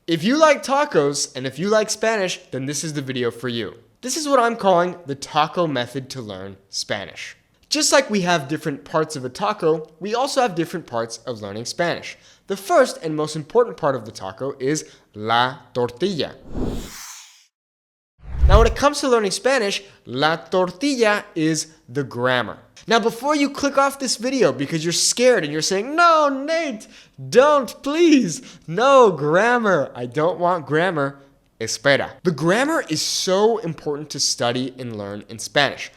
If you like tacos and if you like Spanish, then this is the video for you. This is what I'm calling the taco method to learn Spanish. Just like we have different parts of a taco, we also have different parts of learning Spanish. The first and most important part of the taco is la tortilla. Now, when it comes to learning Spanish, la tortilla is the grammar. Now, before you click off this video because you're scared and you're saying, no, Nate, don't, please. No, grammar. I don't want grammar. Espera. The grammar is so important to study and learn in Spanish.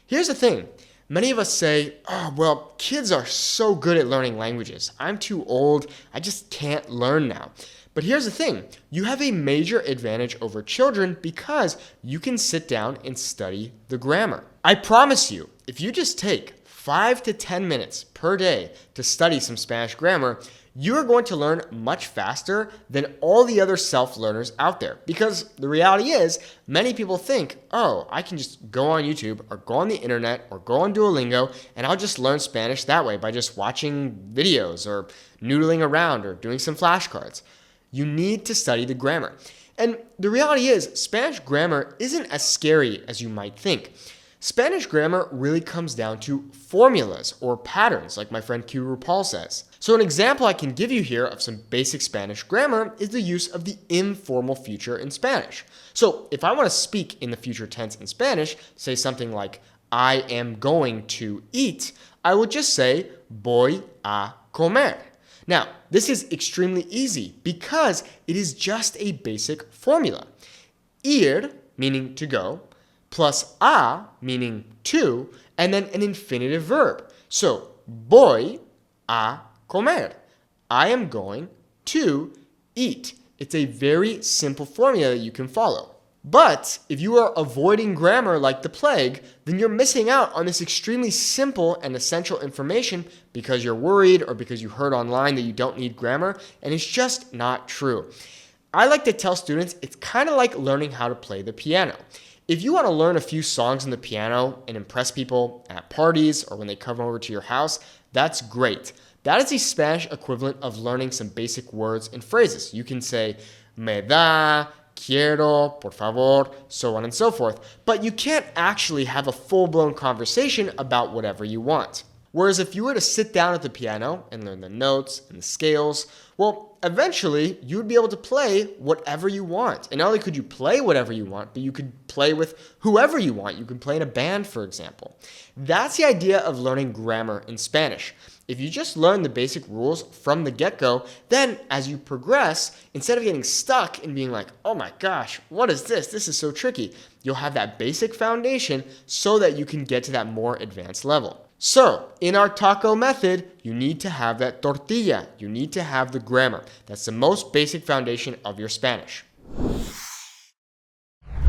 Here's the thing. Many of us say, oh, well, kids are so good at learning languages. I'm too old. I just can't learn now. But here's the thing, you have a major advantage over children because you can sit down and study the grammar. I promise you, if you just take 5 to 10 minutes per day to study some Spanish grammar, you are going to learn much faster than all the other self-learners out there. Because the reality is, many people think, oh, I can just go on YouTube or go on the internet or go on Duolingo and I'll just learn Spanish that way by just watching videos or noodling around or doing some flashcards. You need to study the grammar. And the reality is, Spanish grammar isn't as scary as you might think. Spanish grammar really comes down to formulas or patterns, like my friend Q RuPaul says. So an example I can give you here of some basic Spanish grammar is the use of the informal future in Spanish. So if I want to speak in the future tense in Spanish, say something like, I am going to eat, I would just say, voy a comer. Now, this is extremely easy because it is just a basic formula. Ir, meaning to go, plus a, meaning to, and then an infinitive verb. So, voy a comer. I am going to eat. It's a very simple formula that you can follow. But if you are avoiding grammar like the plague, then you're missing out on this extremely simple and essential information because you're worried or because you heard online that you don't need grammar, and it's just not true. I like to tell students it's kind of like learning how to play the piano. If you want to learn a few songs on the piano and impress people at parties or when they come over to your house, that's great. That is the Spanish equivalent of learning some basic words and phrases. You can say, me da, quiero, por favor, so on and so forth. But you can't actually have a full-blown conversation about whatever you want. Whereas if you were to sit down at the piano and learn the notes and the scales, well, eventually you would be able to play whatever you want. And not only could you play whatever you want, but you could play with whoever you want. You can play in a band, for example. That's the idea of learning grammar in Spanish. If you just learn the basic rules from the get-go, then as you progress, instead of getting stuck and being like, oh my gosh, what is this? This is so tricky. You'll have that basic foundation so that you can get to that more advanced level. So, in our taco method, you need to have that tortilla. You need to have the grammar. That's the most basic foundation of your Spanish.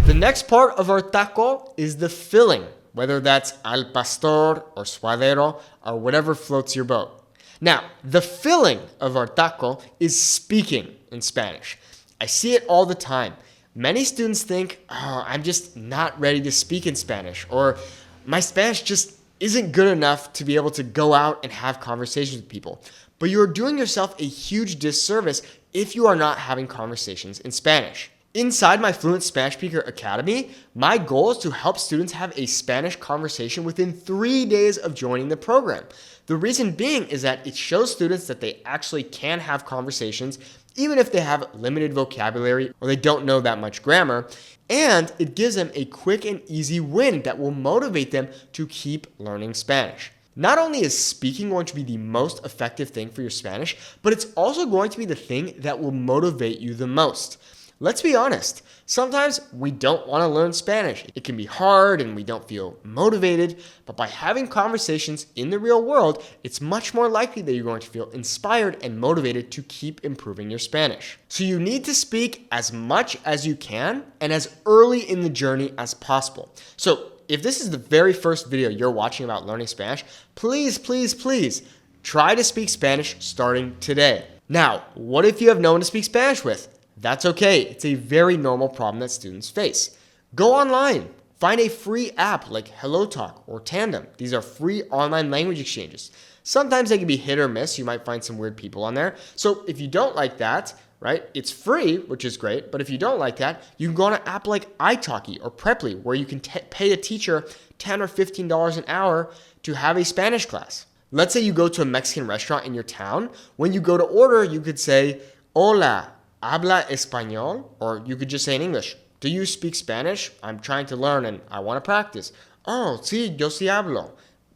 The next part of our taco is the filling, whether that's al pastor or suadero or whatever floats your boat. Now, the filling of our taco is speaking in Spanish. I see it all the time. Many students think, oh, I'm just not ready to speak in Spanish, or my Spanish just isn't good enough to be able to go out and have conversations with people. But you're doing yourself a huge disservice if you are not having conversations in Spanish. Inside my Fluent Spanish Speaker Academy, my goal is to help students have a Spanish conversation within 3 days of joining the program. The reason being is that it shows students that they actually can have conversations even if they have limited vocabulary or they don't know that much grammar, and it gives them a quick and easy win that will motivate them to keep learning Spanish. Not only is speaking going to be the most effective thing for your Spanish, but it's also going to be the thing that will motivate you the most. Let's be honest, sometimes we don't want to learn Spanish. It can be hard and we don't feel motivated, but by having conversations in the real world, it's much more likely that you're going to feel inspired and motivated to keep improving your Spanish. So you need to speak as much as you can and as early in the journey as possible. So if this is the very first video you're watching about learning Spanish, please, please, please try to speak Spanish starting today. Now, what if you have no one to speak Spanish with? That's okay. It's a very normal problem that students face. Go online. Find a free app like HelloTalk or Tandem. These are free online language exchanges. Sometimes they can be hit or miss. You might find some weird people on there. So if you don't like that, right? It's free, which is great, but if you don't like that, you can go on an app like italki or Preply, where you can pay a teacher $10 or $15 an hour to have a Spanish class. Let's say you go to a Mexican restaurant in your town. When you go to order, you could say, Hola, habla español? Or you could just say in English, do you speak Spanish? I'm trying to learn and I want to practice. Oh, sí, yo sí hablo.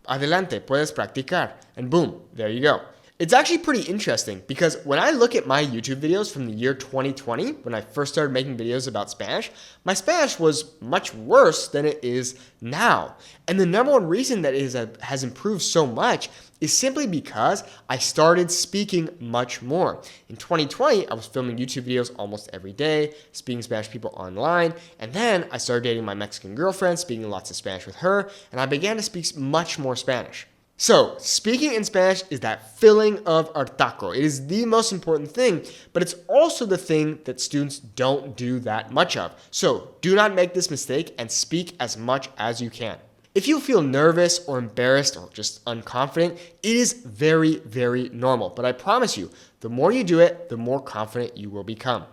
Adelante, puedes practicar. And boom, there you go. It's actually pretty interesting because when I look at my YouTube videos from the year 2020, when I first started making videos about Spanish, my Spanish was much worse than it is now. And the number one reason that it has improved so much is simply because I started speaking much more. In 2020, I was filming YouTube videos almost every day, speaking Spanish to people online, and then I started dating my Mexican girlfriend, speaking lots of Spanish with her, and I began to speak much more Spanish. So, speaking in Spanish is that filling of our taco. It is the most important thing, but it's also the thing that students don't do that much of. So, do not make this mistake and speak as much as you can. If you feel nervous or embarrassed or just unconfident, it is very, very normal. But I promise you, the more you do it, the more confident you will become.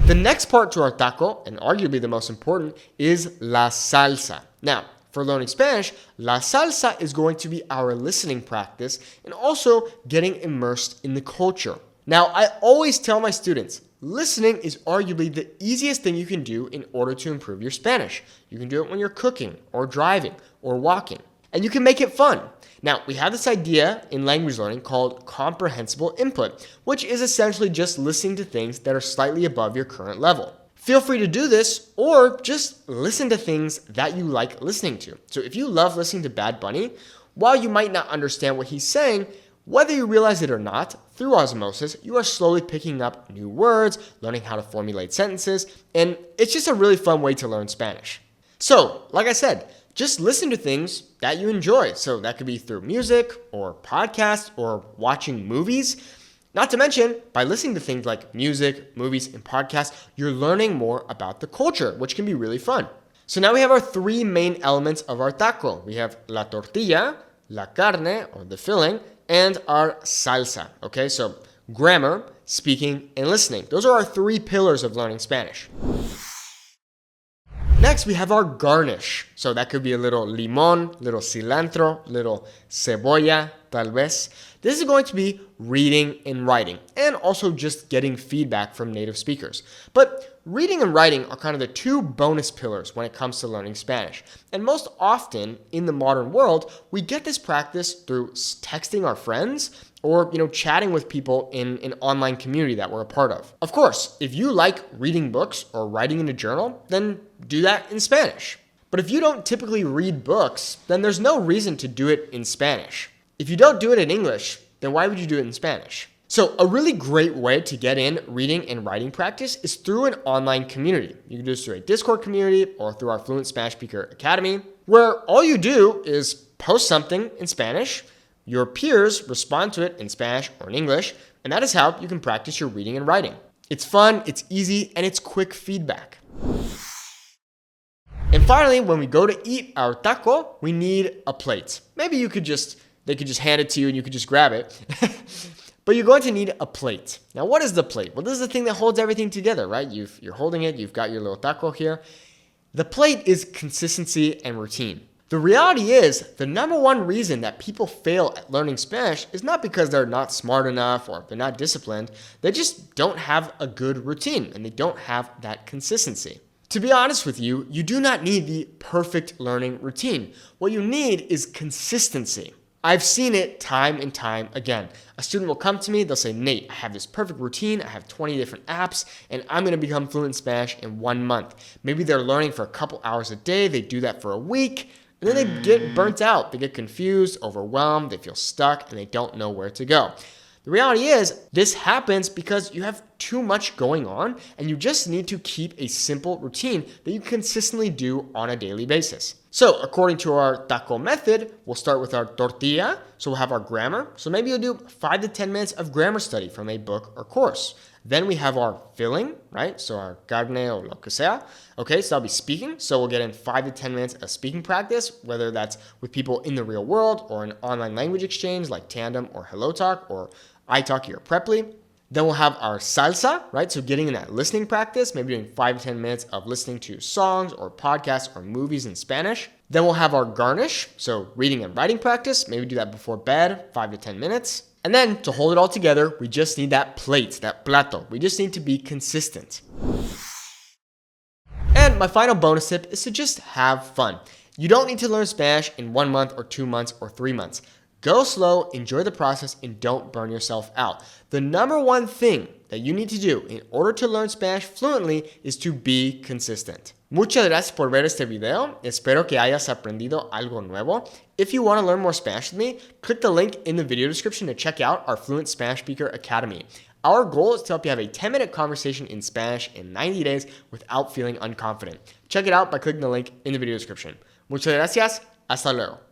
The next part to our taco, and arguably the most important, is la salsa. Now, for learning Spanish, la salsa is going to be our listening practice and also getting immersed in the culture. Now, I always tell my students, listening is arguably the easiest thing you can do in order to improve your Spanish. You can do it when you're cooking or driving or walking, and you can make it fun. Now, we have this idea in language learning called comprehensible input, which is essentially just listening to things that are slightly above your current level. Feel free to do this or just listen to things that you like listening to. So if you love listening to Bad Bunny, while you might not understand what he's saying, whether you realize it or not, through osmosis, you are slowly picking up new words, learning how to formulate sentences, and it's just a really fun way to learn Spanish. So, like I said, just listen to things that you enjoy. So that could be through music or podcasts or watching movies. Not to mention, by listening to things like music, movies, and podcasts, you're learning more about the culture, which can be really fun. So now we have our three main elements of our taco. We have la tortilla, la carne, or the filling, and our salsa. Okay, so grammar, speaking, and listening. Those are our three pillars of learning Spanish. Next, we have our garnish. So that could be a little limon, little cilantro, little cebolla, tal vez. This is going to be reading and writing, and also just getting feedback from native speakers. But reading and writing are kind of the two bonus pillars when it comes to learning Spanish. And most often in the modern world, we get this practice through texting our friends or chatting with people in an online community that we're a part of. Of course, if you like reading books or writing in a journal, then do that in Spanish. But if you don't typically read books, then there's no reason to do it in Spanish. If you don't do it in English, then why would you do it in Spanish? So a really great way to get in reading and writing practice is through an online community. You can do this through a Discord community or through our Fluent Spanish Speaker Academy, where all you do is post something in Spanish, your peers respond to it in Spanish or in English, and that is how you can practice your reading and writing. It's fun, it's easy, and it's quick feedback. And finally, when we go to eat our taco, we need a plate. Maybe they could just hand it to you and you could just grab it. But you're going to need a plate. Now, what is the plate? Well, this is the thing that holds everything together, right? You're holding it, you've got your little taco here. The plate is consistency and routine. The reality is, the number one reason that people fail at learning Spanish is not because they're not smart enough or they're not disciplined. They just don't have a good routine and they don't have that consistency. To be honest with you, you do not need the perfect learning routine. What you need is consistency. I've seen it time and time again. A student will come to me, they'll say, Nate, I have this perfect routine, I have 20 different apps, and I'm going to become fluent in Spanish in 1 month. Maybe they're learning for a couple hours a day, they do that for a week, and then they get burnt out. They get confused, overwhelmed, they feel stuck, and they don't know where to go. The reality is, this happens because you have too much going on, and you just need to keep a simple routine that you consistently do on a daily basis. So, according to our taco method, we'll start with our tortilla, so we'll have our grammar. So maybe you'll do 5 to 10 minutes of grammar study from a book or course. Then we have our filling, right? So our carne or lo que sea. Okay, so that'll be speaking. So we'll get in 5 to 10 minutes of speaking practice, whether that's with people in the real world or an online language exchange like Tandem or HelloTalk or italki or Preply. Then we'll have our salsa, right? So getting in that listening practice, maybe doing 5 to 10 minutes of listening to songs or podcasts or movies in Spanish. Then we'll have our garnish, so reading and writing practice. Maybe do that before bed, 5 to 10 minutes. And then to hold it all together, we just need that plate, that plato. We just need to be consistent. And my final bonus tip is to just have fun. You don't need to learn Spanish in 1 month or 2 months or 3 months. Go slow, enjoy the process, and don't burn yourself out. The number one thing that you need to do in order to learn Spanish fluently is to be consistent. Muchas gracias por ver este video. Espero que hayas aprendido algo nuevo. If you want to learn more Spanish with me, click the link in the video description to check out our Fluent Spanish Speaker Academy. Our goal is to help you have a 10-minute conversation in Spanish in 90 days without feeling unconfident. Check it out by clicking the link in the video description. Muchas gracias. Hasta luego.